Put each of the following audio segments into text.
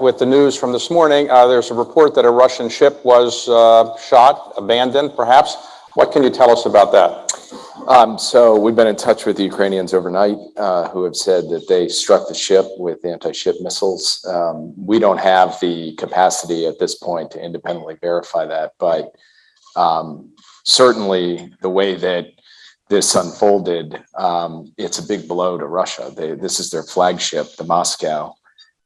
With the news from this morning, there's a report that a Russian ship was shot, abandoned, perhaps. What can you tell us about that? So we've been in touch with the Ukrainians overnight who have said that they struck the ship with anti-ship missiles. We don't have the capacity at this point to independently verify that, but certainly the way that this unfolded, it's a big blow to Russia. This is their flagship, the Moscow,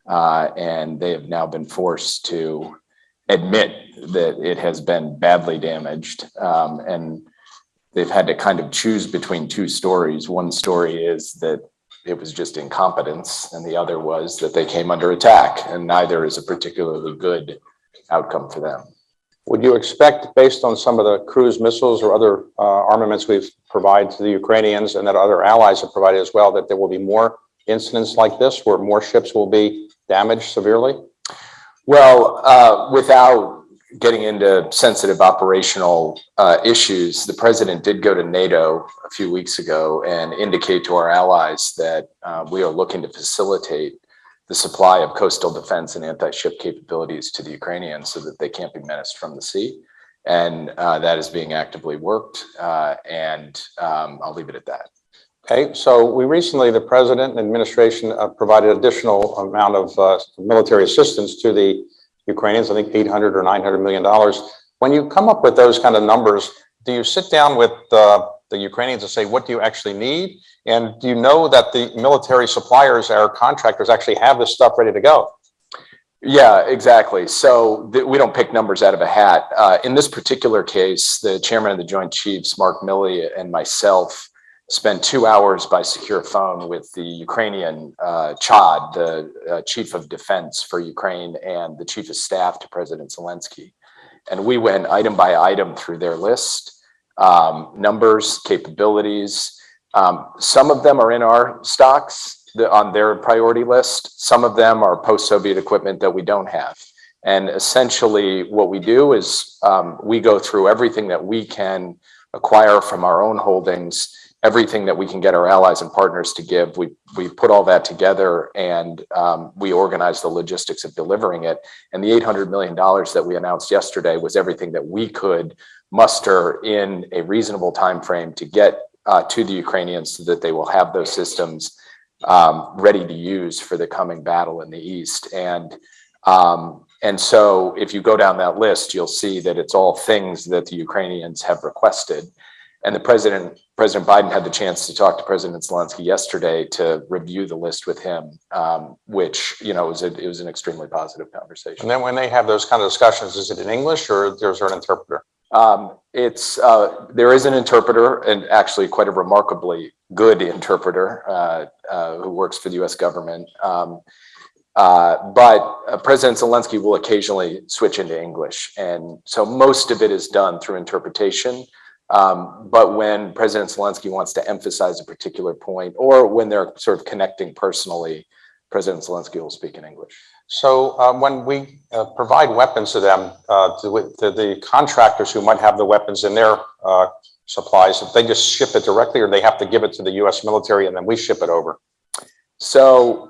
and they have now been forced to admit that it has been badly damaged, and they've had to kind of choose between two stories. One story is that it was just incompetence, and the other was that they came under attack, and neither is a particularly good outcome for them. Would you expect, based on some of the cruise missiles or other armaments we've provided to the Ukrainians and that other allies have provided as well, that there will be more incidents like this where more ships will be damaged severely? Well, without getting into sensitive operational issues, the president did go to NATO a few weeks ago and indicate to our allies that we are looking to facilitate the supply of coastal defense and anti-ship capabilities to the Ukrainians so that they can't be menaced from the sea. And that is being actively worked, and I'll leave it at that. Okay, so we recently, the president and administration provided additional amount of military assistance to the Ukrainians, I think $800 or $900 million. When you come up with those kind of numbers, do you sit down with the Ukrainians and say, what do you actually need? And do you know that the military suppliers, our contractors, actually have this stuff ready to go? Yeah, exactly. So we don't pick numbers out of a hat. In this particular case, the chairman of the Joint Chiefs, Mark Milley, and myself spent 2 hours by secure phone with the Ukrainian Chad, the chief of defense for Ukraine, and the chief of staff to President Zelensky. And we went item by item through their list, numbers, capabilities. Some of them are in our stocks on their priority list. Some of them are post-Soviet equipment that we don't have. And essentially what we do is we go through everything that we can acquire from our own holdings, everything that we can get our allies and partners to give. We put all that together, and we organize the logistics of delivering it. And the $800 million that we announced yesterday was everything that we could muster in a reasonable time frame to get to the Ukrainians so that they will have those systems ready to use for the coming battle in the East. And so if you go down that list, you'll see that it's all things that the Ukrainians have requested. And the President Biden had the chance to talk to President Zelensky yesterday to review the list with him, which, it was an extremely positive conversation. And then when they have those kind of discussions, is it in English or there's an interpreter? There is an interpreter, and actually quite a remarkably good interpreter who works for the U.S. government. But President Zelensky will occasionally switch into English. And so most of it is done through interpretation. But when President Zelensky wants to emphasize a particular point, or when they're sort of connecting personally, President Zelensky will speak in English. So when we provide weapons to them, to the contractors who might have the weapons in their supplies, if they just ship it directly, or they have to give it to the U.S. military and then we ship it over? So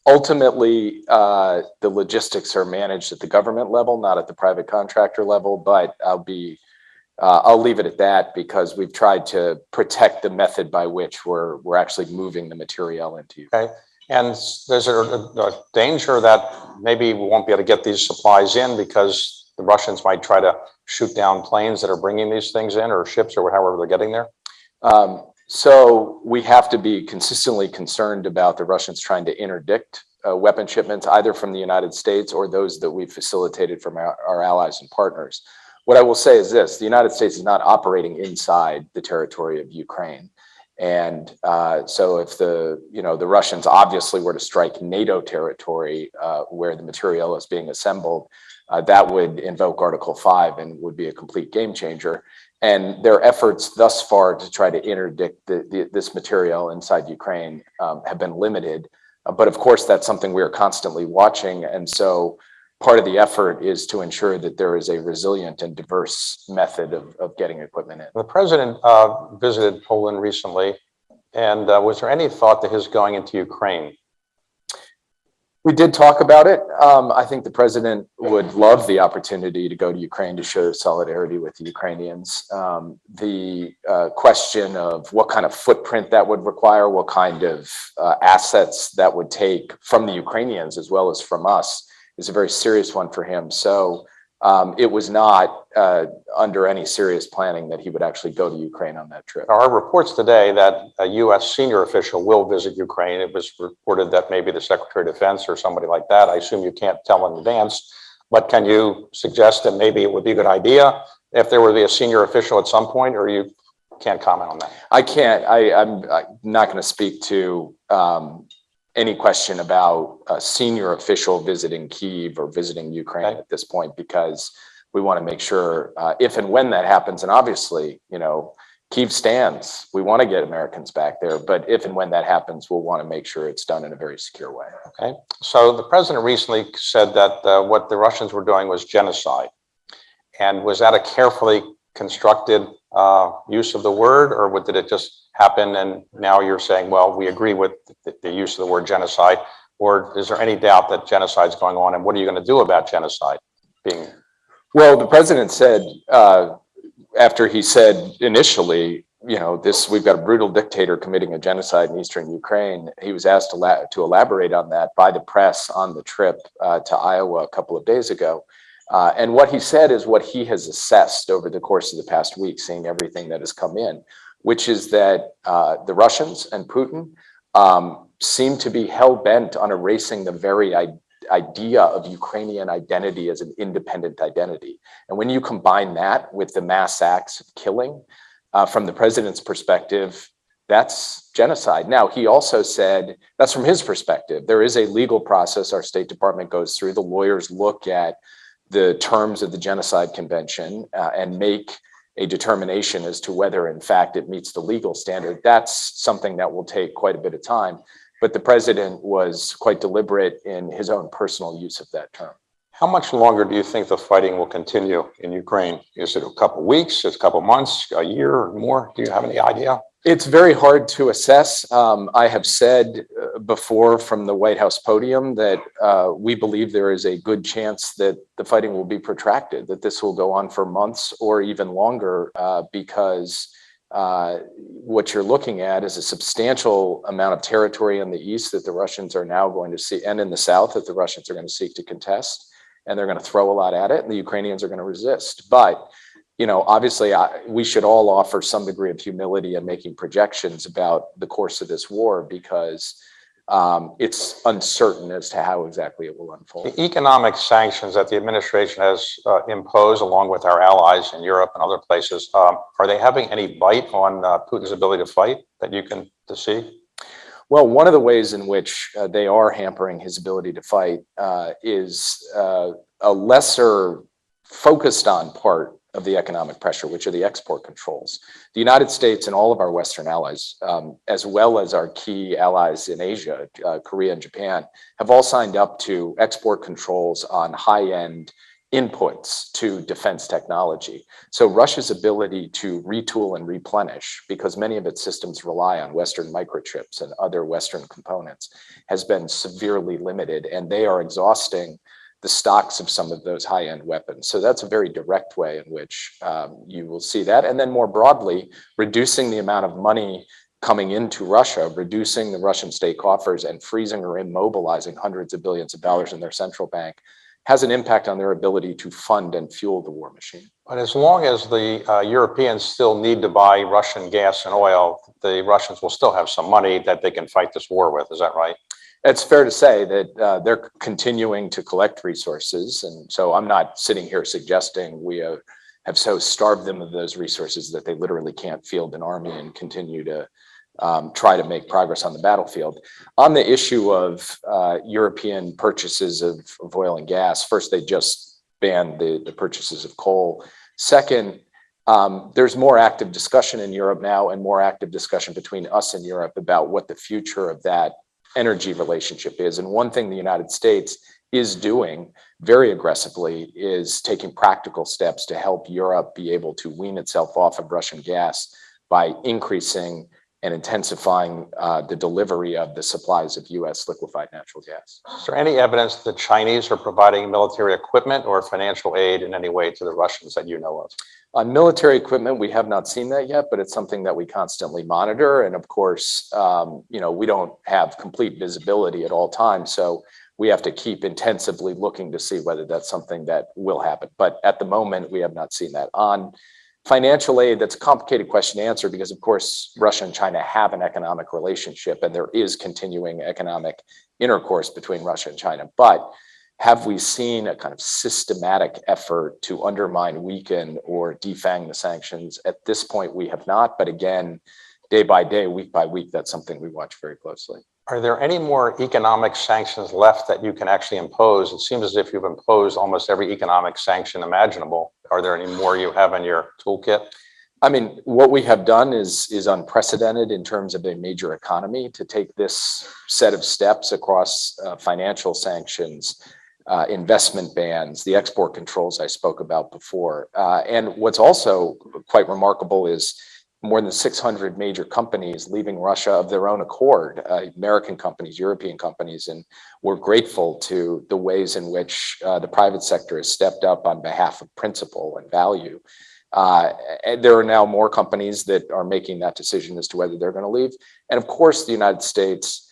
ultimately, the logistics are managed at the government level, not at the private contractor level, but I'll leave it at that because we've tried to protect the method by which we're actually moving the material into Ukraine. Okay. And there's a danger that maybe we won't be able to get these supplies in because the Russians might try to shoot down planes that are bringing these things in, or ships, or however they're getting there? So we have to be consistently concerned about the Russians trying to interdict weapon shipments, either from the United States or those that we've facilitated from our allies and partners. What I will say is this: the United States is not operating inside the territory of Ukraine. And so if the Russians obviously were to strike NATO territory where the material is being assembled, that would invoke Article 5 and would be a complete game changer. And their efforts thus far to try to interdict this material inside Ukraine have been limited. But of course, that's something we are constantly watching. And so part of the effort is to ensure that there is a resilient and diverse method of getting equipment in. The president visited Poland recently, and was there any thought to his going into Ukraine? We did talk about it. I think the president would love the opportunity to go to Ukraine to show solidarity with the Ukrainians. The question of what kind of footprint that would require, what kind of assets that would take from the Ukrainians as well as from us is a very serious one for him. So it was not under any serious planning that he would actually go to Ukraine on that trip. There are reports today that a U.S. senior official will visit Ukraine. It was reported that maybe the Secretary of Defense or somebody like that. I assume you can't tell in advance, but can you suggest that maybe it would be a good idea if there were to be a senior official at some point, or you can't comment on that? I can't. I'm not going to speak to any question about a senior official visiting Kyiv or visiting Ukraine at this point, because we want to make sure if and when that happens, and obviously, you know, Kyiv stands, we want to get Americans back there, but if and when that happens, we'll want to make sure it's done in a very secure way. Okay. So the president recently said that what the Russians were doing was genocide. And was that a carefully constructed use of the word, or did it just happen and now you're saying, well, we agree with the use of the word genocide? Or is there any doubt that genocide is going on, and what are you going to do about genocide being? Well, the president said, after he said initially, you know, we've got a brutal dictator committing a genocide in eastern Ukraine, he was asked to elaborate on that by the press on the trip to Iowa a couple of days ago. And what he said is what he has assessed over the course of the past week, seeing everything that has come in, which is that the Russians and Putin seem to be hell-bent on erasing the very idea of Ukrainian identity as an independent identity. And when you combine that with the mass acts of killing, from the president's perspective, that's genocide. Now, he also said, that's from his perspective, there is a legal process our State Department goes through. The lawyers look at the terms of the Genocide Convention and make a determination as to whether, in fact, it meets the legal standard. That's something that will take quite a bit of time. But the president was quite deliberate in his own personal use of that term. How much longer do you think the fighting will continue in Ukraine? Is it a couple weeks, a couple months, a year or more? Do you have any idea? It's very hard to assess. I have said before from the White House podium that we believe there is a good chance that the fighting will be protracted, that this will go on for months or even longer, because what you're looking at is a substantial amount of territory in the east that the Russians are now going to see, and in the south that the Russians are going to seek to contest, and they're going to throw a lot at it, and the Ukrainians are going to resist. But you know, obviously, we should all offer some degree of humility in making projections about the course of this war, because it's uncertain as to how exactly it will unfold. The economic sanctions that the administration has imposed, along with our allies in Europe and other places, are they having any bite on Putin's ability to fight that you can see? Well, one of the ways in which they are hampering his ability to fight is a lesser focused on part of the economic pressure, which are the export controls. The United States and all of our Western allies, as well as our key allies in Asia, Korea and Japan, have all signed up to export controls on high-end inputs to defense technology. So Russia's ability to retool and replenish, because many of its systems rely on Western microchips and other Western components, has been severely limited, and they are exhausting the stocks of some of those high-end weapons. So that's a very direct way in which you will see that. And then more broadly, reducing the amount of money coming into Russia, reducing the Russian state coffers, and freezing or immobilizing hundreds of billions of dollars in their central bank has an impact on their ability to fund and fuel the war machine. But as long as the Europeans still need to buy Russian gas and oil, the Russians will still have some money that they can fight this war with. Is that right? It's fair to say that they're continuing to collect resources. And so I'm not sitting here suggesting we have so starved them of those resources that they literally can't field an army and continue to try to make progress on the battlefield. On the issue of European purchases of oil and gas, first, they just banned the purchases of coal. Second, there's more active discussion in Europe now, and more active discussion between us and Europe about what the future of that energy relationship is. And one thing the United States is doing very aggressively is taking practical steps to help Europe be able to wean itself off of Russian gas by increasing and intensifying the delivery of the supplies of U.S. liquefied natural gas. Is there any evidence that the Chinese are providing military equipment or financial aid in any way to the Russians that you know of? On military equipment, we have not seen that yet, but it's something that we constantly monitor. And of course, we don't have complete visibility at all times. So we have to keep intensively looking to see whether that's something that will happen. But at the moment, we have not seen that. On financial aid, that's a complicated question to answer because, of course, Russia and China have an economic relationship and there is continuing economic intercourse between Russia and China. But have we seen a kind of systematic effort to undermine, weaken, or defang the sanctions? At this point, we have not. But again, day by day, week by week, that's something we watch very closely. Are there any more economic sanctions left that you can actually impose? It seems as if you've imposed almost every economic sanction imaginable. Are there any more you have in your toolkit? I mean, what we have done is unprecedented in terms of a major economy to take this set of steps across financial sanctions, investment bans, the export controls I spoke about before. And what's also quite remarkable is more than 600 major companies leaving Russia of their own accord, American companies, European companies, and we're grateful to the ways in which the private sector has stepped up on behalf of principle and value. And there are now more companies that are making that decision as to whether they're going to leave. And of course, the United States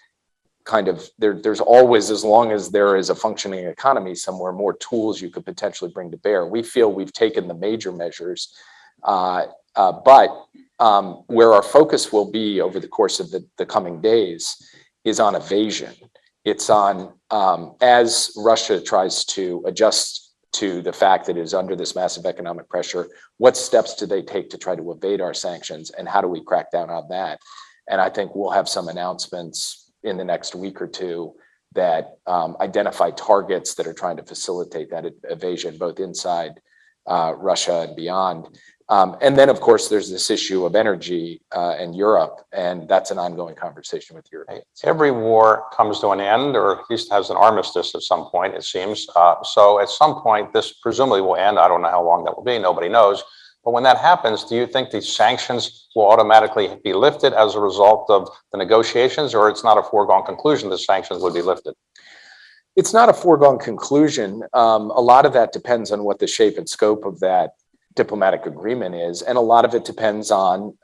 there's always, as long as there is a functioning economy somewhere, more tools you could potentially bring to bear. We feel we've taken the major measures, but where our focus will be over the course of the coming days is on evasion. It's on, as Russia tries to adjust to the fact that it is under this massive economic pressure, what steps do they take to try to evade our sanctions, and how do we crack down on that? And I think we'll have some announcements in the next week or two that identify targets that are trying to facilitate that evasion, both inside Russia and beyond. And then, of course, there's this issue of energy in Europe, and that's an ongoing conversation with Europe. Every war comes to an end, or at least has an armistice at some point, it seems. So at some point, this presumably will end. I don't know how long that will be. Nobody knows. But when that happens, do you think these sanctions will automatically be lifted as a result of the negotiations, or it's not a foregone conclusion the sanctions would be lifted? It's not a foregone conclusion. A lot of that depends on what the shape and scope of that diplomatic agreement is, and a lot of it depends on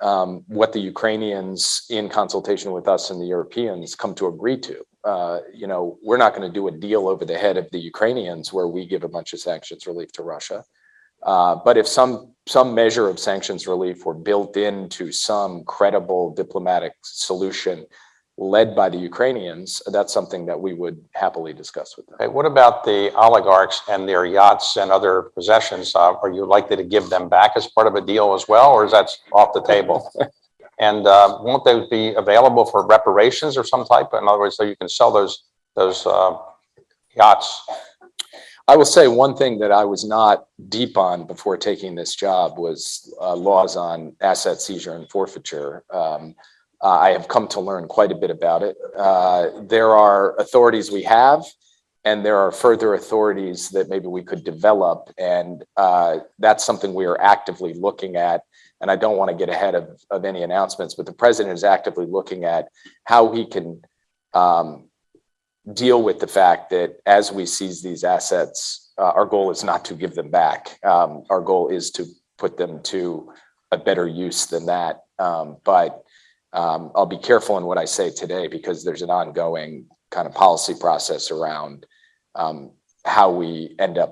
what the Ukrainians, in consultation with us and the Europeans, come to agree to. We're not going to do a deal over the head of the Ukrainians where we give a bunch of sanctions relief to Russia. But if some measure of sanctions relief were built into some credible diplomatic solution led by the Ukrainians, that's something that we would happily discuss with them. Okay, what about the oligarchs and their yachts and other possessions? Are you likely to give them back as part of a deal as well, or is that off the table? And won't they be available for reparations of some type? In other words, so you can sell those yachts. I will say one thing that I was not deep on before taking this job was laws on asset seizure and forfeiture. I have come to learn quite a bit about it. There are authorities we have, and there are further authorities that maybe we could develop. And that's something we are actively looking at. And I don't want to get ahead of any announcements, but the president is actively looking at how he can deal with the fact that as we seize these assets, our goal is not to give them back. Our goal is to put them to a better use than that. But I'll be careful in what I say today because there's an ongoing kind of policy process around how we end up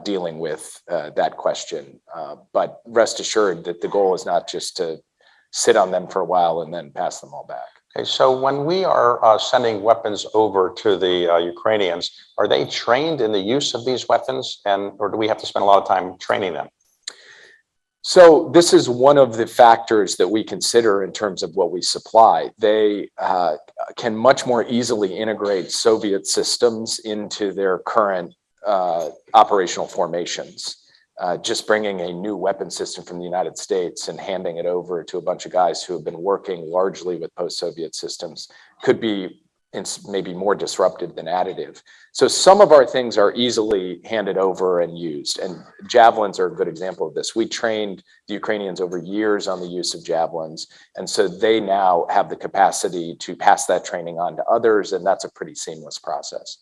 dealing with that question. But rest assured that the goal is not just to sit on them for a while and then pass them all back. Okay, so when we are sending weapons over to the Ukrainians, are they trained in the use of these weapons, or do we have to spend a lot of time training them? So this is one of the factors that we consider in terms of what we supply. They can much more easily integrate Soviet systems into their current operational formations. Just bringing a new weapon system from the United States and handing it over to a bunch of guys who have been working largely with post-Soviet systems could be maybe more disruptive than additive. So some of our things are easily handed over and used, and javelins are a good example of this. We trained the Ukrainians over years on the use of javelins, and so they now have the capacity to pass that training on to others, and that's a pretty seamless process.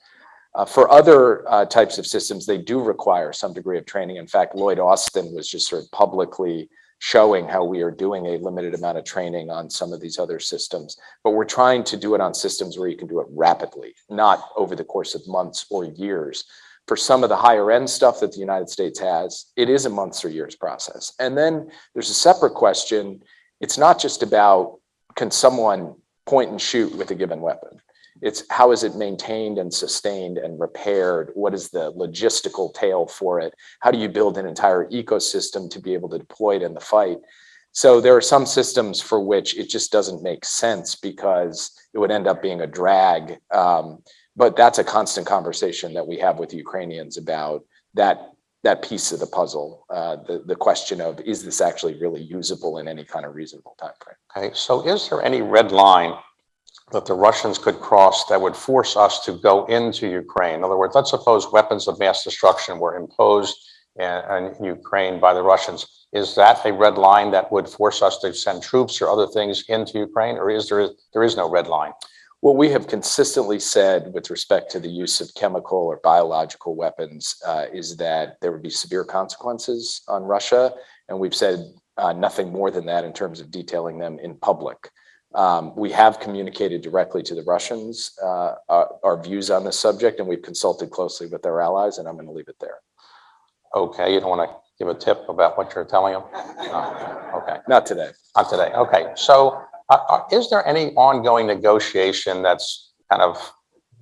For other types of systems, they do require some degree of training. In fact, Lloyd Austin was just sort of publicly showing how we are doing a limited amount of training on some of these other systems, but we're trying to do it on systems where you can do it rapidly, not over the course of months or years. For some of the higher end stuff that the United States has, it is a months or years process. And then there's a separate question. It's not just about, can someone point and shoot with a given weapon? It's how is it maintained and sustained and repaired? What is the logistical tail for it? How do you build an entire ecosystem to be able to deploy it in the fight? So there are some systems for which it just doesn't make sense because it would end up being a drag. But that's a constant conversation that we have with the Ukrainians about that piece of the puzzle. The question of, is this actually really usable in any kind of reasonable time frame? Okay, so is there any red line that the Russians could cross that would force us to go into Ukraine? In other words, let's suppose weapons of mass destruction were imposed in Ukraine by the Russians. Is that a red line that would force us to send troops or other things into Ukraine, or there is no red line? What we have consistently said with respect to the use of chemical or biological weapons is that there would be severe consequences on Russia, and we've said nothing more than that in terms of detailing them in public. We have communicated directly to the Russians our views on this subject, and we've consulted closely with our allies, and I'm going to leave it there. Okay, you don't want to give a tip about what you're telling them? No. Okay. Not today. Not today. Okay. So is there any ongoing negotiation that's kind of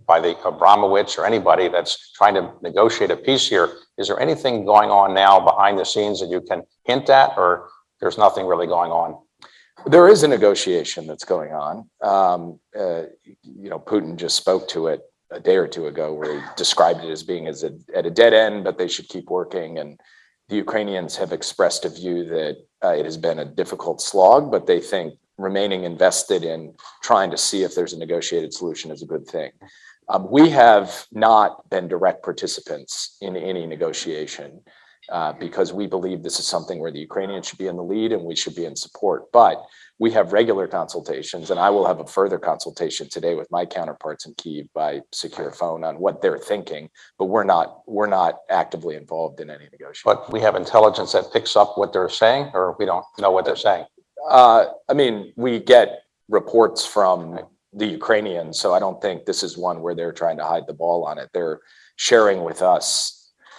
by the Abramowitz or anybody that's trying to negotiate a peace here? Is there anything going on now behind the scenes that you can hint at, or there's nothing really going on? There is a negotiation that's going on. Putin just spoke to it a day or two ago, where he described it as being at a dead end, but they should keep working. And the Ukrainians have expressed a view that it has been a difficult slog, but they think remaining invested in trying to see if there's a negotiated solution is a good thing. We have not been direct participants in any negotiation. Because we believe this is something where the Ukrainians should be in the lead and we should be in support. But we have regular consultations, and I will have a further consultation today with my counterparts in Kyiv by secure phone on what they're thinking. But we're not actively involved in any negotiation. But we have intelligence that picks up what they're saying, or we don't know what they're saying? We get reports from the Ukrainians, so I don't think this is one where they're trying to hide the ball on it. They're sharing with us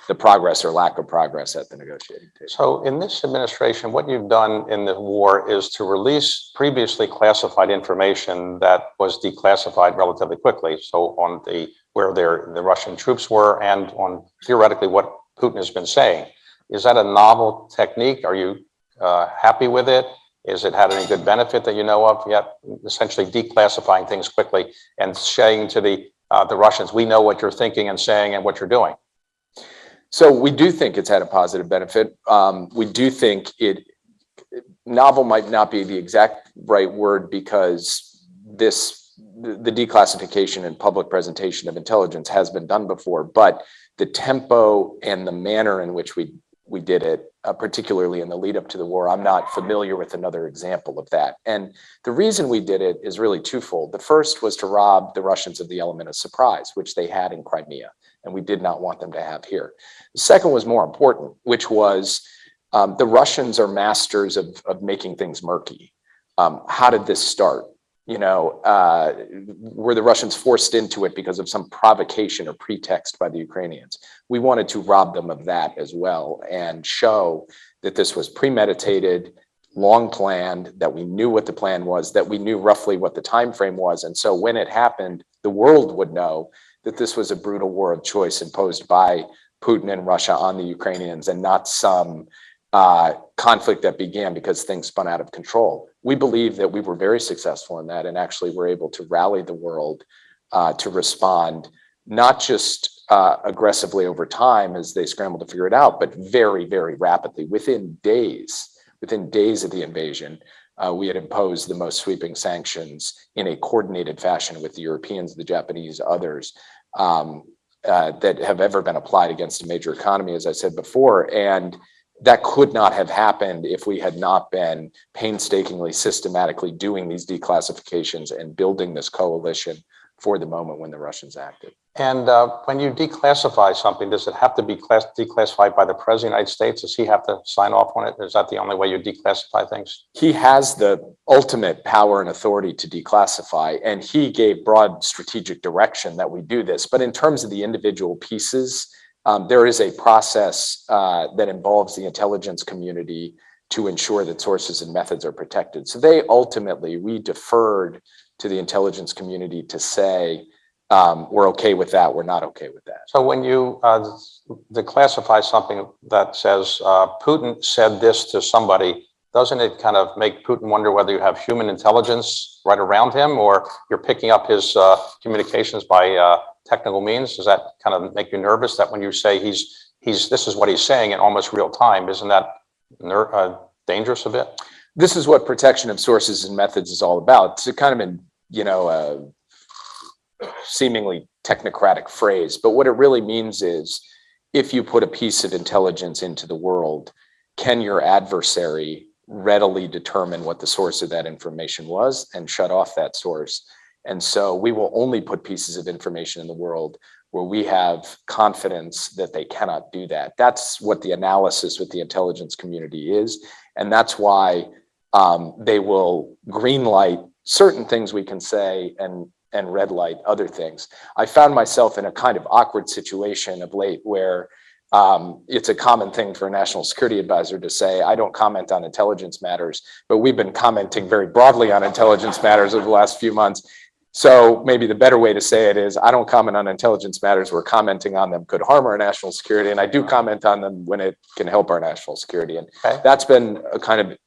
the progress or lack of progress at the negotiating table. So in this administration, what you've done in the war is to release previously classified information that was declassified relatively quickly. So on where the Russian troops were, and on theoretically what Putin has been saying. Is that a novel technique? Are you happy with it? Is it had any good benefit that you know of yet? Essentially declassifying things quickly and saying to the Russians, we know what you're thinking and saying and what you're doing. So we do think it's had a positive benefit. We do think novel might not be the exact right word, because the declassification and public presentation of intelligence has been done before, but the tempo and the manner in which we did it, particularly in the lead up to the war, I'm not familiar with another example of that. And the reason we did it is really twofold. The first was to rob the Russians of the element of surprise, which they had in Crimea, and we did not want them to have here. The second was more important, which was the Russians are masters of making things murky. How did this start? Were the Russians forced into it because of some provocation or pretext by the Ukrainians? We wanted to rob them of that as well and show that this was premeditated, long planned, that we knew what the plan was, that we knew roughly what the time frame was. And so when it happened, the world would know that this was a brutal war of choice imposed by Putin and Russia on the Ukrainians, and not some conflict that began because things spun out of control. We believe that we were very successful in that, and actually were able to rally the world to respond, not just aggressively over time as they scrambled to figure it out, but very, very rapidly. Within days of the invasion, we had imposed the most sweeping sanctions in a coordinated fashion with the Europeans, the Japanese, others that have ever been applied against a major economy, as I said before. And that could not have happened if we had not been painstakingly, systematically doing these declassifications and building this coalition for the moment when the Russians acted. And when you declassify something, does it have to be declassified by the President of the United States? Does he have to sign off on it? Is that the only way you declassify things? He has the ultimate power and authority to declassify, and he gave broad strategic direction that we do this. But in terms of the individual pieces, there is a process that involves the intelligence community to ensure that sources and methods are protected. So we deferred to the intelligence community to say, we're okay with that, we're not okay with that. So when you declassify something that says Putin said this to somebody, doesn't it kind of make Putin wonder whether you have human intelligence right around him, or you're picking up his communications by technical means? Does that kind of make you nervous that when you say this is what he's saying in almost real time, isn't that dangerous a bit? This is what protection of sources and methods is all about. It's a kind of a seemingly technocratic phrase, but what it really means is if you put a piece of intelligence into the world, can your adversary readily determine what the source of that information was and shut off that source? And so we will only put pieces of information in the world where we have confidence that they cannot do that. That's what the analysis with the intelligence community is. And that's why they will green light certain things we can say and red light other things. I found myself in a kind of awkward situation of late where it's a common thing for a national security advisor to say, I don't comment on intelligence matters, but we've been commenting very broadly on intelligence matters over the last few months. So maybe the better way to say it is, I don't comment on intelligence matters where commenting on them could harm our national security, and I do comment on them when it can help our national security. And that's been a kind of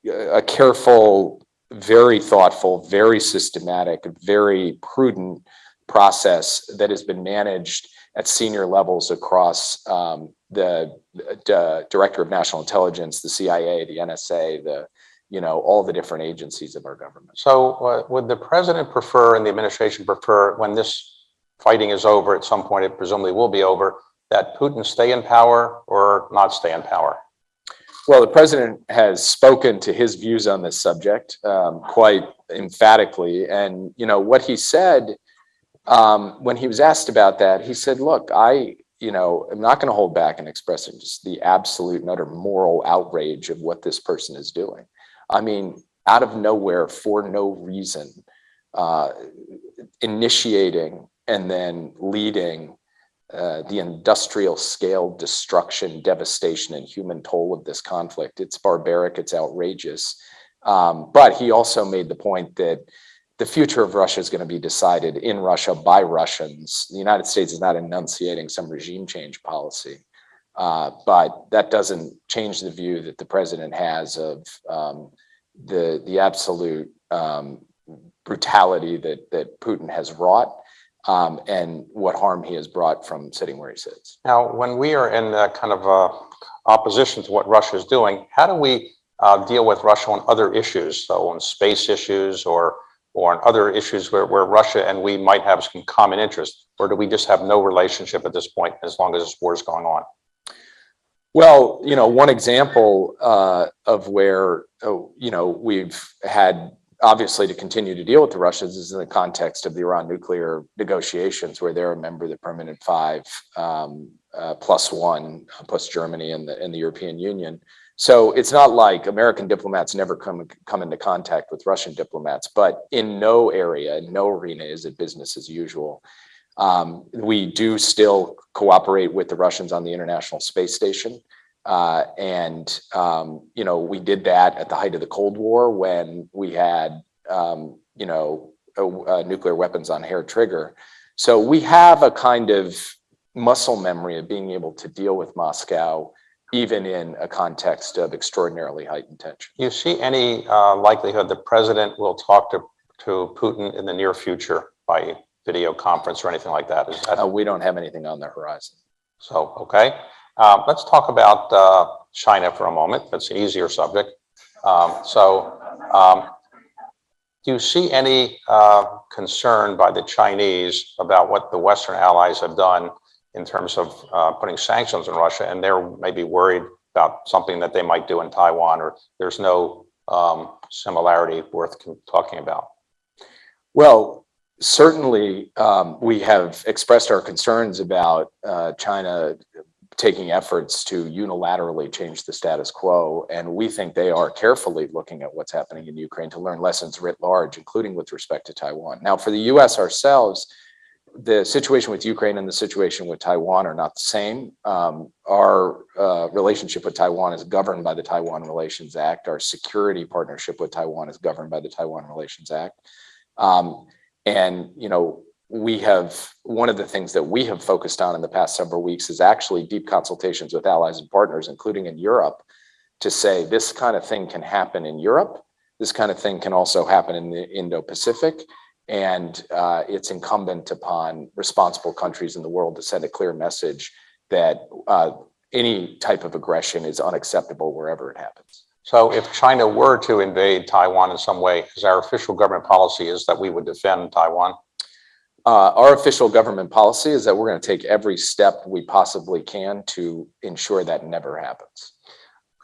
a careful, very thoughtful, very systematic, very prudent process that has been managed at senior levels across the Director of National Intelligence, the CIA, the NSA, all the different agencies of our government. So would the president prefer and the administration prefer, when this fighting is over, at some point it presumably will be over, that Putin stay in power or not stay in power? Well, the president has spoken to his views on this subject quite emphatically. And, what he said when he was asked about that, he said, look, I'm not going to hold back in expressing just the absolute and utter moral outrage of what this person is doing. I mean, out of nowhere, for no reason, initiating and then leading the industrial scale destruction, devastation, and human toll of this conflict. It's barbaric, it's outrageous. But he also made the point that the future of Russia is going to be decided in Russia by Russians. The United States is not enunciating some regime change policy. But that doesn't change the view that the president has of the absolute brutality that Putin has wrought and what harm he has brought from sitting where he sits. Now, when we are in kind of opposition to what Russia is doing, how do we deal with Russia on other issues, so on space issues or on other issues where Russia and we might have some common interest, or do we just have no relationship at this point as long as this war is going on? Well, one example of where, we've had obviously to continue to deal with the Russians is in the context of the Iran nuclear negotiations, where they're a member of the Permanent Five, plus one, plus Germany and the European Union. So it's not like American diplomats never come into contact with Russian diplomats, but in no area, in no arena is it business as usual. We do still cooperate with the Russians on the International Space Station. We did that at the height of the Cold War when we had, nuclear weapons on hair trigger. So we have a kind of muscle memory of being able to deal with Moscow, even in a context of extraordinarily heightened tension. Do you see any likelihood the president will talk to Putin in the near future by video conference or anything like that? We don't have anything on the horizon. So, okay. Let's talk about China for a moment. That's an easier subject. So Do you see any concern by the Chinese about what the Western allies have done in terms of putting sanctions on Russia, and they're maybe worried about something that they might do in Taiwan, or there's no similarity worth talking about? Well, certainly we have expressed our concerns about China taking efforts to unilaterally change the status quo, and we think they are carefully looking at what's happening in Ukraine to learn lessons writ large, including with respect to Taiwan. Now, for the U.S. ourselves, the situation with Ukraine and the situation with Taiwan are not the same. Our relationship with Taiwan is governed by the Taiwan Relations Act. Our security partnership with Taiwan is governed by the Taiwan Relations Act. And, you know, one of the things that we have focused on in the past several weeks is actually deep consultations with allies and partners, including in Europe, to say this kind of thing can happen in Europe. This kind of thing can also happen in the Indo-Pacific. And it's incumbent upon responsible countries in the world to send a clear message that any type of aggression is unacceptable wherever it happens. So if China were to invade Taiwan in some way, because our official government policy is that we would defend Taiwan? Our official government policy is that we're going to take every step we possibly can to ensure that never happens.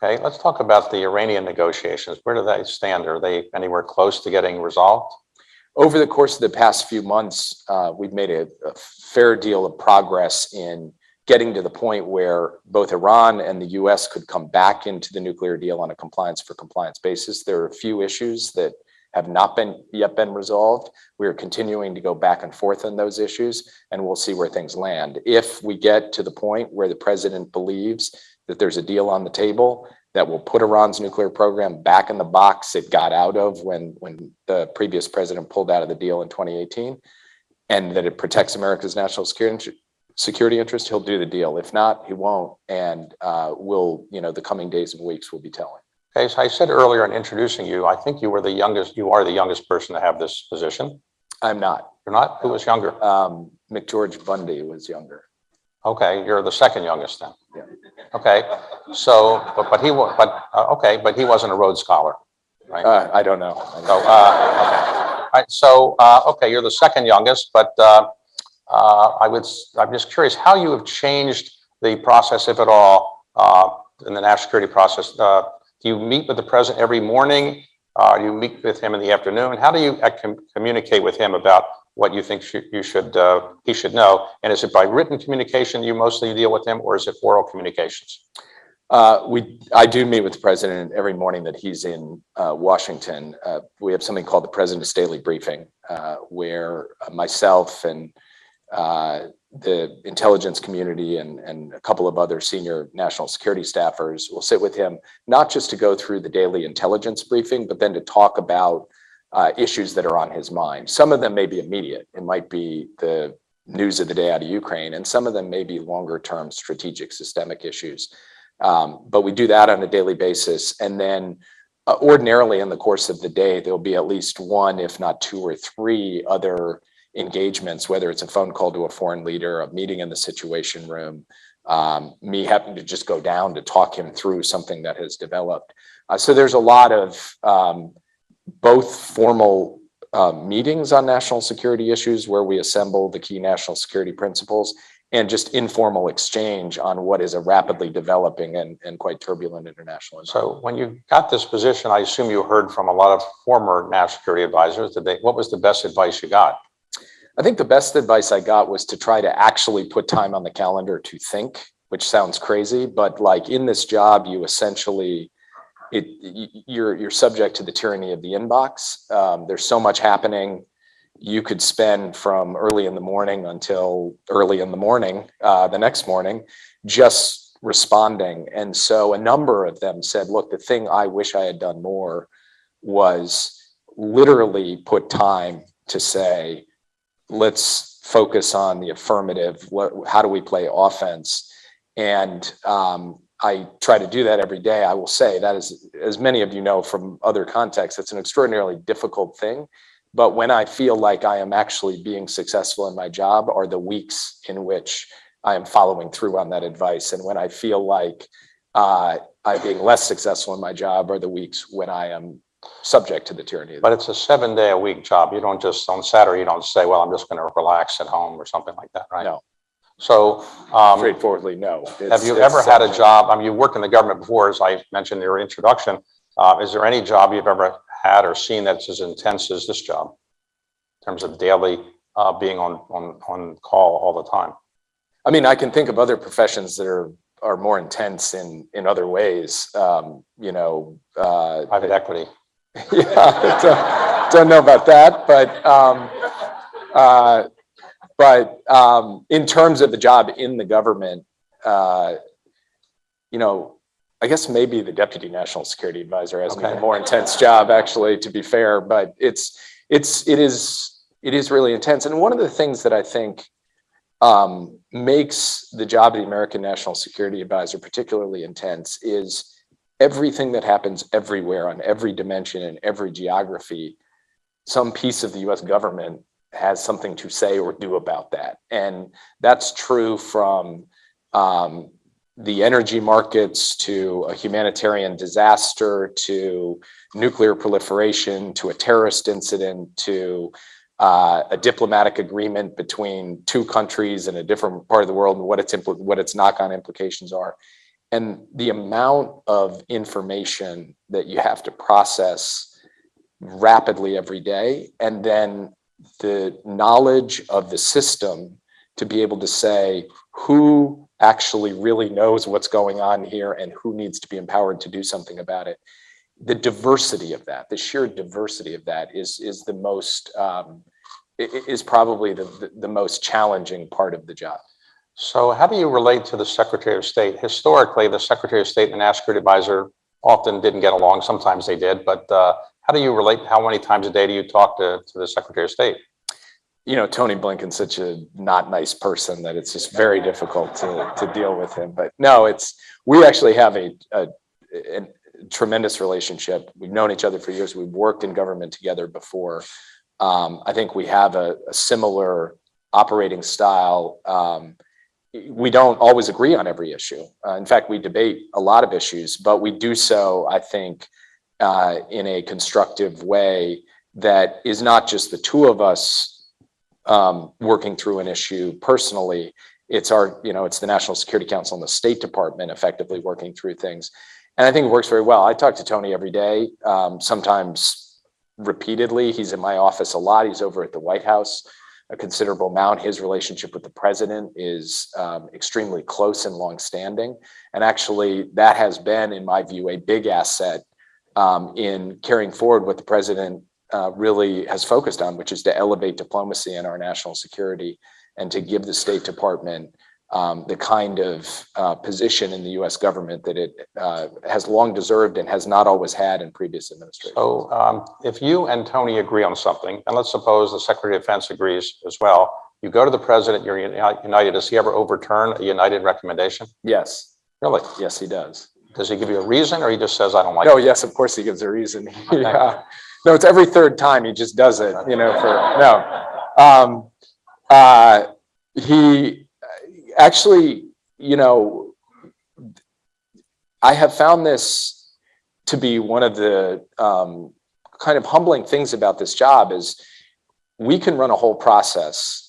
Okay, let's talk about the Iranian negotiations. Where do they stand? Are they anywhere close to getting resolved? Over the course of the past few months, we've made a fair deal of progress in getting to the point where both Iran and the US could come back into the nuclear deal on a compliance for compliance basis. There are a few issues that have not yet been resolved. We are continuing to go back and forth on those issues, and we'll see where things land. If we get to the point where the president believes that there's a deal on the table that will put Iran's nuclear program back in the box it got out of when the previous president pulled out of the deal in 2018, and that it protects America's national security interest, he'll do the deal. If not, he won't. And the coming days and weeks will be telling. Okay, so I said earlier in introducing you, I think you are the youngest person to have this position. I'm not. You're not? Who was younger? McGeorge Bundy was younger. Okay, you're the second youngest then. Yeah. Okay, so but he wasn't a Rhodes Scholar, right? I don't know. So okay, all right. So okay, you're the second youngest, but I'm just curious how you have changed the process, if at all, in the national security process. Do you meet with the president every morning? Do you meet with him in the afternoon? How do you communicate with him about what you think he should know? And is it by written communication you mostly deal with him, or is it oral communications? I do meet with the president every morning that he's in Washington. We have something called the President's Daily Briefing, where myself and the intelligence community and a couple of other senior national security staffers will sit with him, not just to go through the daily intelligence briefing, but then to talk about issues that are on his mind. Some of them may be immediate. It might be the news of the day out of Ukraine, and some of them may be longer term strategic systemic issues. But we do that on a daily basis. And then ordinarily in the course of the day, there'll be at least one, if not two or three other engagements, whether it's a phone call to a foreign leader, a meeting in the Situation Room, me having to just go down to talk him through something that has developed. So there's a lot of both formal meetings on national security issues where we assemble the key national security principles, and just informal exchange on what is a rapidly developing and quite turbulent international environment. So when you got this position, I assume you heard from a lot of former national security advisors. What was the best advice you got? I think the best advice I got was to try to actually put time on the calendar to think, which sounds crazy, but like in this job, you essentially, you're subject to the tyranny of the inbox. There's so much happening. You could spend from early in the morning until early in the morning, the next morning, just responding. And so a number of them said, look, the thing I wish I had done more was literally put time to say, let's focus on the affirmative. How do we play offense? And I try to do that every day. I will say that is, as many of you know from other contexts, it's an extraordinarily difficult thing. But when I feel like I am actually being successful in my job are the weeks in which I am following through on that advice. And when I feel like I'm being less successful in my job are the weeks when I am subject to the tyranny. But it's a 7-day-a-week job. You don't just, on Saturday, you don't say, well, I'm just going to relax at home or something like that, right? No. So, Straightforwardly, no. Have you ever had a job? I mean, you've worked in the government before, as I mentioned in your introduction. Is there any job you've ever had or seen that's as intense as this job in terms of daily being on call all the time? I mean, I can think of other professions that are more intense in other ways. Private equity. Yeah, don't know about that, but in terms of the job in the government, I guess maybe the Deputy National Security Advisor has been a more intense job, actually, to be fair, but it is really intense. And one of the things that I think makes the job of the American National Security Advisor particularly intense is everything that happens everywhere on every dimension and every geography. Some piece of the US government has something to say or do about that. And that's true from the energy markets to a humanitarian disaster, to nuclear proliferation, to a terrorist incident, to a diplomatic agreement between two countries in a different part of the world and what its knock-on implications are. And the amount of information that you have to process rapidly every day, and then the knowledge of the system to be able to say who actually really knows what's going on here and who needs to be empowered to do something about it. The diversity of that, the sheer diversity of that is the most, is probably the most challenging part of the job. So how do you relate to the Secretary of State? Historically, the Secretary of State and the National Security Advisor often didn't get along. Sometimes they did, but how do you relate? How many times a day do you talk to the Secretary of State? Tony Blinken's such a not nice person that it's just very difficult to deal with him. But no, we actually have a tremendous relationship. We've known each other for years. We've worked in government together before. I think we have a similar operating style. We don't always agree on every issue. In fact, we debate a lot of issues, but we do so, I think, in a constructive way that is not just the two of us working through an issue personally. It's it's the National Security Council and the State Department effectively working through things. And I think it works very well. I talk to Tony every day, sometimes repeatedly. He's in my office a lot. He's over at the White House a considerable amount. His relationship with the president is extremely close and longstanding. And actually, that has been, in my view, a big asset in carrying forward what the president really has focused on, which is to elevate diplomacy and our national security and to give the State Department the kind of position in the U.S. government that it has long deserved and has not always had in previous administrations. So if you and Tony agree on something, and let's suppose the Secretary of Defense agrees as well, you go to the president, you're united. Does he ever overturn a united recommendation? Yes. Really? Yes, he does. Does he give you a reason, or he just saes, I don't like it? it? Yes, of course he gives a reason. Yeah. No, it's every third time he just does it, he actually, I have found this to be one of the kind of humbling things about this job is we can run a whole process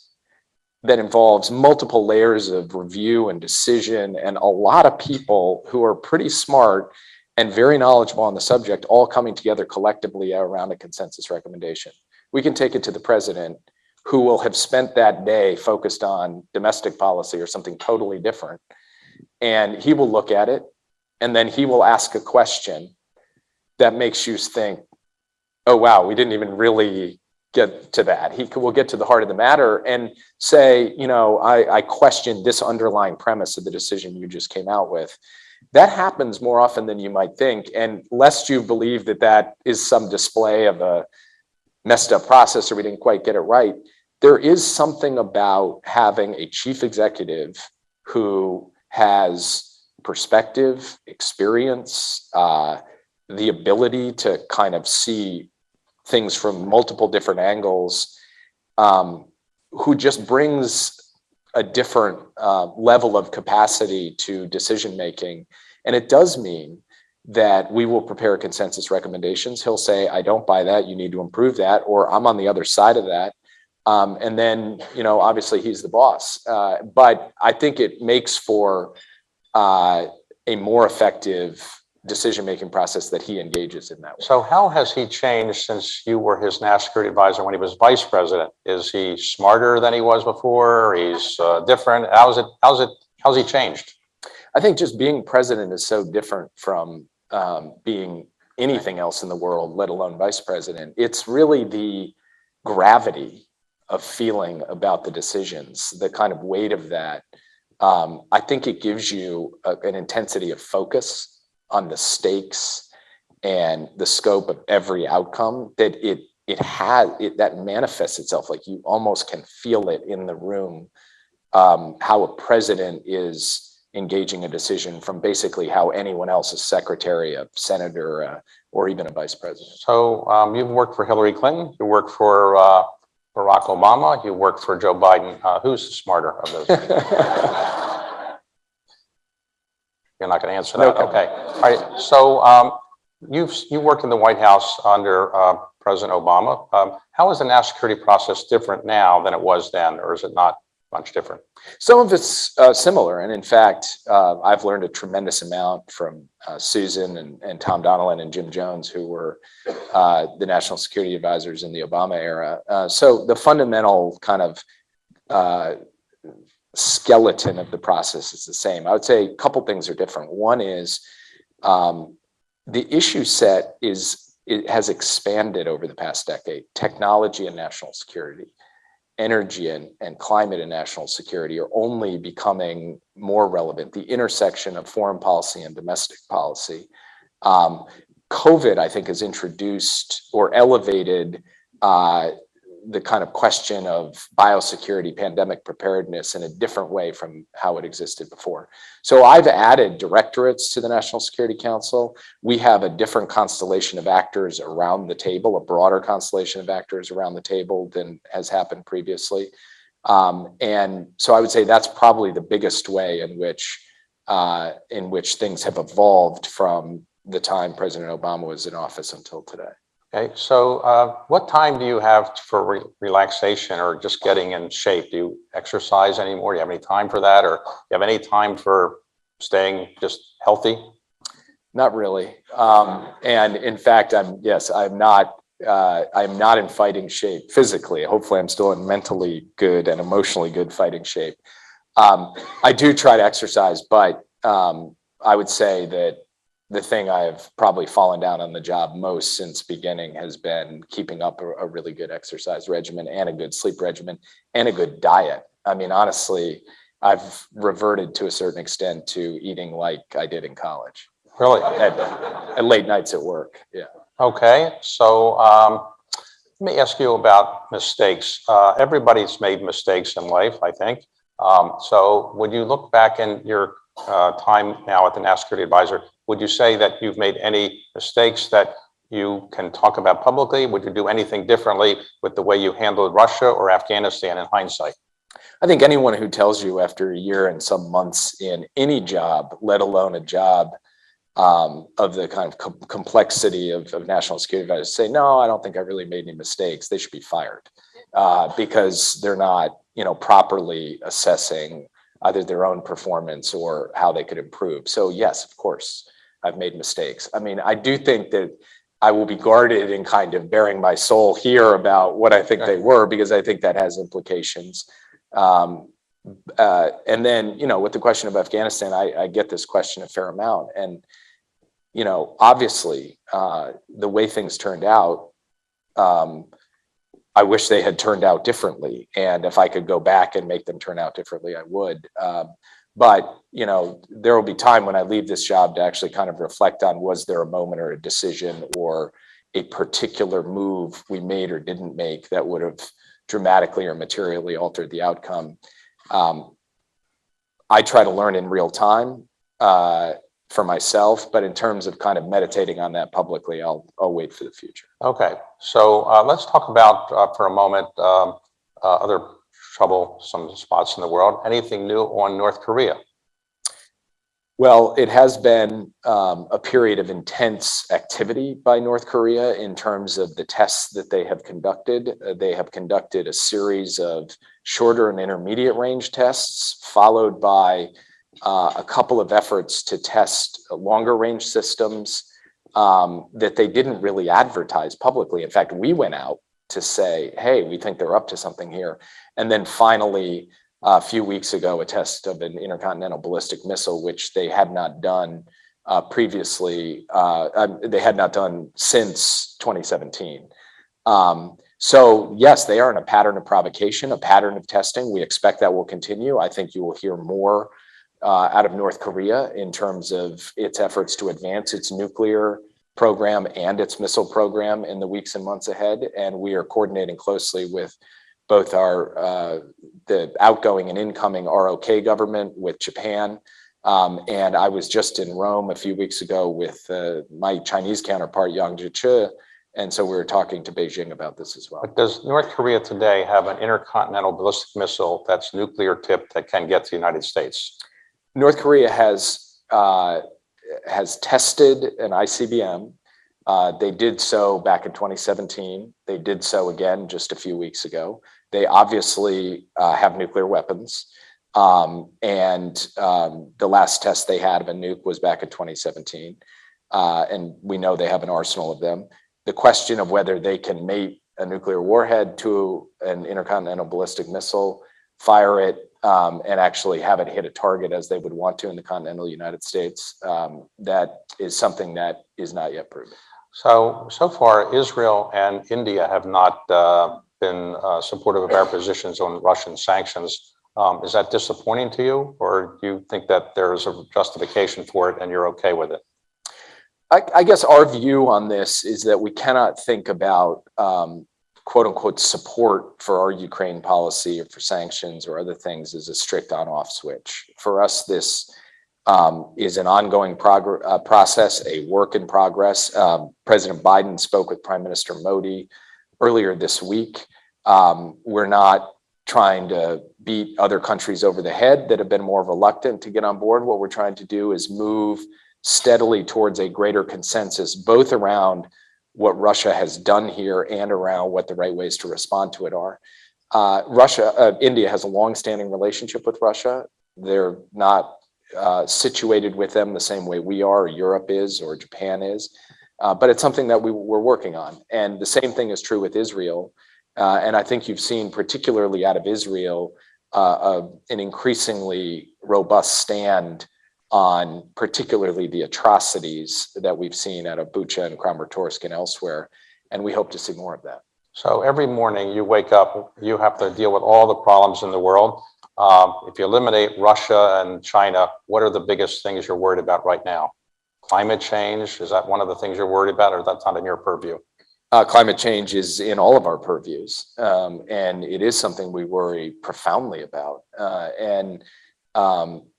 that involves multiple layers of review and decision and a lot of people who are pretty smart and very knowledgeable on the subject all coming together collectively around a consensus recommendation. We can take it to the president, who will have spent that day focused on domestic policy or something totally different. And he will look at it, and then he will ask a question that makes you think, oh, wow, we didn't even really get to that. He will get to the heart of the matter and say, I question this underlying premise of the decision you just came out with. That happens more often than you might think. And lest you believe that that is some display of a messed up process or we didn't quite get it right, there is something about having a chief executive who has perspective, experience, the ability to kind of see things from multiple different angles, who just brings a different level of capacity to decision making. And it does mean that we will prepare consensus recommendations. He'll say, I don't buy that, you need to improve that, or I'm on the other side of that. And then, obviously he's the boss. But I think it makes for a more effective decision-making process that he engages in that way. So how has he changed since you were his national security advisor when he was vice president? Is he smarter than he was before? He's different. How's he changed? I think just being president is so different from being anything else in the world, let alone vice president. It's really the gravity of feeling about the decisions, the kind of weight of that. I think it gives you an intensity of focus on the stakes and the scope of every outcome that that manifests itself. Like you almost can feel it in the room, how a president is engaging a decision from basically how anyone else, a secretary, a senator, or even a vice president. So you've worked for Hillary Clinton, you worked for Barack Obama, you worked for Joe Biden. Who's the smarter of those? You're not going to answer that? No. Okay. All right. So you worked in the White House under President Obama. How is the national security process different now than it was then, or is it not much different? Some of it's similar. And in fact, I've learned a tremendous amount from Susan and Tom Donilon and Jim Jones, who were the national security advisors in the Obama era. So the fundamental kind of skeleton of the process is the same. I would say a couple things are different. One is the issue set has expanded over the past decade. Technology and national security, energy and climate and national security are only becoming more relevant. The intersection of foreign policy and domestic policy. COVID, I think, has introduced or elevated the kind of question of biosecurity, pandemic preparedness in a different way from how it existed before. So I've added directorates to the National Security Council. We have a different constellation of actors around the table, a broader constellation of actors around the table than has happened previously. And so I would say that's probably the biggest way in which things have evolved from the time President Obama was in office until today. Okay, so what time do you have for relaxation or just getting in shape? Do you exercise anymore? Do you have any time for that, or do you have any time for staying just healthy? Not really. And in fact, I'm not in fighting shape physically. Hopefully, I'm still in mentally good and emotionally good fighting shape. I do try to exercise, but I would say that the thing I've probably fallen down on the job most since beginning has been keeping up a really good exercise regimen and a good sleep regimen and a good diet. I mean, honestly, I've reverted to a certain extent to eating like I did in college. Really? At late nights at work, yeah. Okay, so let me ask you about mistakes. Everybody's made mistakes in life, I think. So would you look back in your time now at the National Security Advisor, would you say that you've made any mistakes that you can talk about publicly? Would you do anything differently with the way you handled Russia or Afghanistan in hindsight? I think anyone who tells you after a year and some months in any job, let alone a job of the kind of complexity of national security advisors, say, no, I don't think I really made any mistakes, they should be fired because they're not, properly assessing either their own performance or how they could improve. So yes, of course, I've made mistakes. I mean, I do think that I will be guarded in kind of bearing my soul here about what I think they were, because I think that has implications. And then, with the question of Afghanistan, I get this question a fair amount. And, obviously, the way things turned out, I wish they had turned out differently. And if I could go back and make them turn out differently, I would. But, there will be time when I leave this job to actually kind of reflect on, was there a moment or a decision or a particular move we made or didn't make that would have dramatically or materially altered the outcome. I try to learn in real time for myself, but in terms of kind of meditating on that publicly, I'll wait for the future. Okay, so let's talk about for a moment other some troublesome spots in the world. Anything new on North Korea? Well, it has been a period of intense activity by North Korea in terms of the tests that they have conducted. They have conducted a series of shorter and intermediate range tests, followed by a couple of efforts to test longer range systems that they didn't really advertise publicly. In fact, we went out to say, hey, we think they're up to something here. And then finally, a few weeks ago, a test of an intercontinental ballistic missile, which they had not done previously. They had not done since 2017. So yes, they are in a pattern of provocation, a pattern of testing. We expect that will continue. I think you will hear more out of North Korea in terms of its efforts to advance its nuclear program and its missile program in the weeks and months ahead. And we are coordinating closely with both the outgoing and incoming ROK government, with Japan. And I was just in Rome a few weeks ago with my Chinese counterpart, Yang Jiechi. And so we were talking to Beijing about this as well. But does North Korea today have an intercontinental ballistic missile that's nuclear tipped that can get to the United States? North Korea has tested an ICBM. They did so back in 2017. They did so again just a few weeks ago. They obviously have nuclear weapons. And the last test they had of a nuke was back in 2017. And we know they have an arsenal of them. The question of whether they can mate a nuclear warhead to an intercontinental ballistic missile, fire it, and actually have it hit a target as they would want to in the continental United States, that is something that is not yet proven. So far, Israel and India have not been supportive of our positions on Russian sanctions. Is that disappointing to you, or do you think that there's a justification for it and you're okay with it? I guess our view on this is that we cannot think about quote unquote support for our Ukraine policy or for sanctions or other things as a strict on-off switch. For us, this is an ongoing process, a work in progress. President Biden spoke with Prime Minister Modi earlier this week. We're not trying to beat other countries over the head that have been more reluctant to get on board. What we're trying to do is move steadily towards a greater consensus, both around what Russia has done here and around what the right ways to respond to it are. India has a long-standing relationship with Russia. They're not situated with them the same way we are, or Europe is, or Japan is. But it's something that we're working on. And the same thing is true with Israel. And I think you've seen, particularly out of Israel, an increasingly robust stand on particularly the atrocities that we've seen out of Bucha and Kramatorsk and elsewhere. And we hope to see more of that. So every morning you wake up, you have to deal with all the problems in the world. If you eliminate Russia and China, what are the biggest things you're worried about right now? Climate change, is that one of the things you're worried about, or that's not in your purview? Climate change is in all of our purviews, and it is something we worry profoundly about.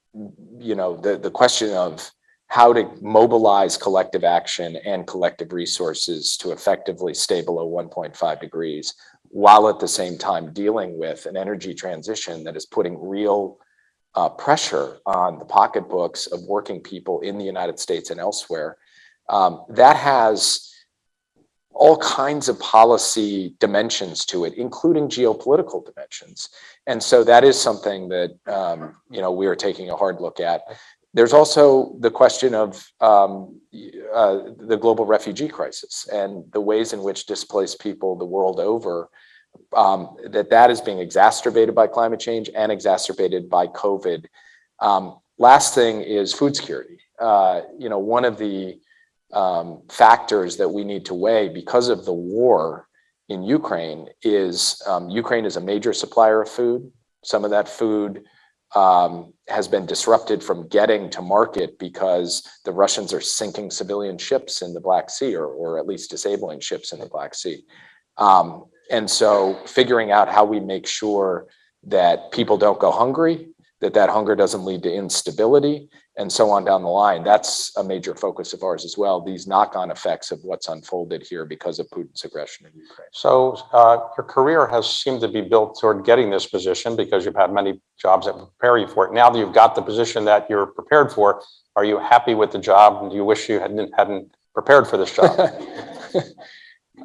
The question of how to mobilize collective action and collective resources to effectively stay below 1.5 degrees, while at the same time dealing with an energy transition that is putting real pressure on the pocketbooks of working people in the United States and elsewhere. That has all kinds of policy dimensions to it, including geopolitical dimensions. And so that is something that we are taking a hard look at. There's also the question of the global refugee crisis and the ways in which displaced people the world over, that is being exacerbated by climate change and exacerbated by COVID. Last thing is food security. One of the factors that we need to weigh because of the war in Ukraine is Ukraine is a major supplier of food. Some of that food has been disrupted from getting to market because the Russians are sinking civilian ships in the Black Sea, or at least disabling ships in the Black Sea. And so figuring out how we make sure that people don't go hungry, that hunger doesn't lead to instability, and so on down the line. That's a major focus of ours as well, these knock-on effects of what's unfolded here because of Putin's aggression in Ukraine. So your career has seemed to be built toward getting this position because you've had many jobs that prepare you for it. Now that you've got the position that you're prepared for, are you happy with the job, and do you wish you hadn't prepared for this job?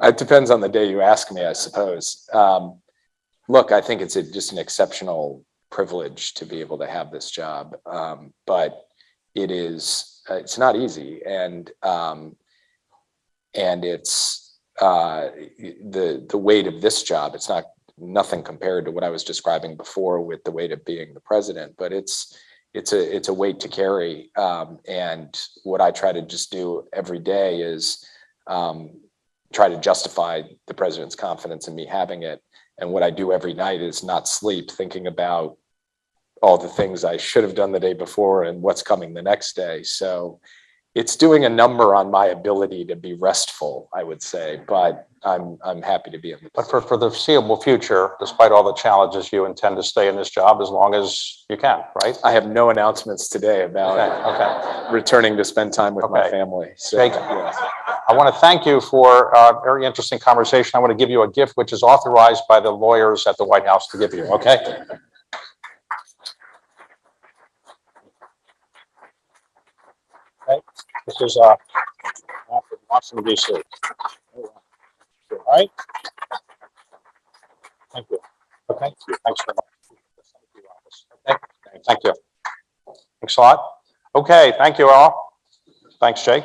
It depends on the day you ask me, I suppose. Look, I think it's just an exceptional privilege to be able to have this job, but it's not easy, and it's the weight of this job. It's nothing compared to what I was describing before with the weight of being the president, but it's a weight to carry, and what I try to just do every day is try to justify the president's confidence in me having it. And what I do every night is not sleep, thinking about all the things I should have done the day before and what's coming the next day. So it's doing a number on my ability to be restful, I would say, but I'm happy to be in the position. But for the foreseeable future, despite all the challenges, you intend to stay in this job as long as you can, right? I have no announcements today about returning to spend time with my family. So, Jake, yes. I want to thank you for a very interesting conversation. I want to give you a gift which is authorized by the lawyers at the White House to give you, okay? Okay, this is from Washington, D.C. All right. Thank you. Okay. Thanks very much. Okay. Thank you. Thanks a lot. Okay. Thank you all. Thanks, Jake.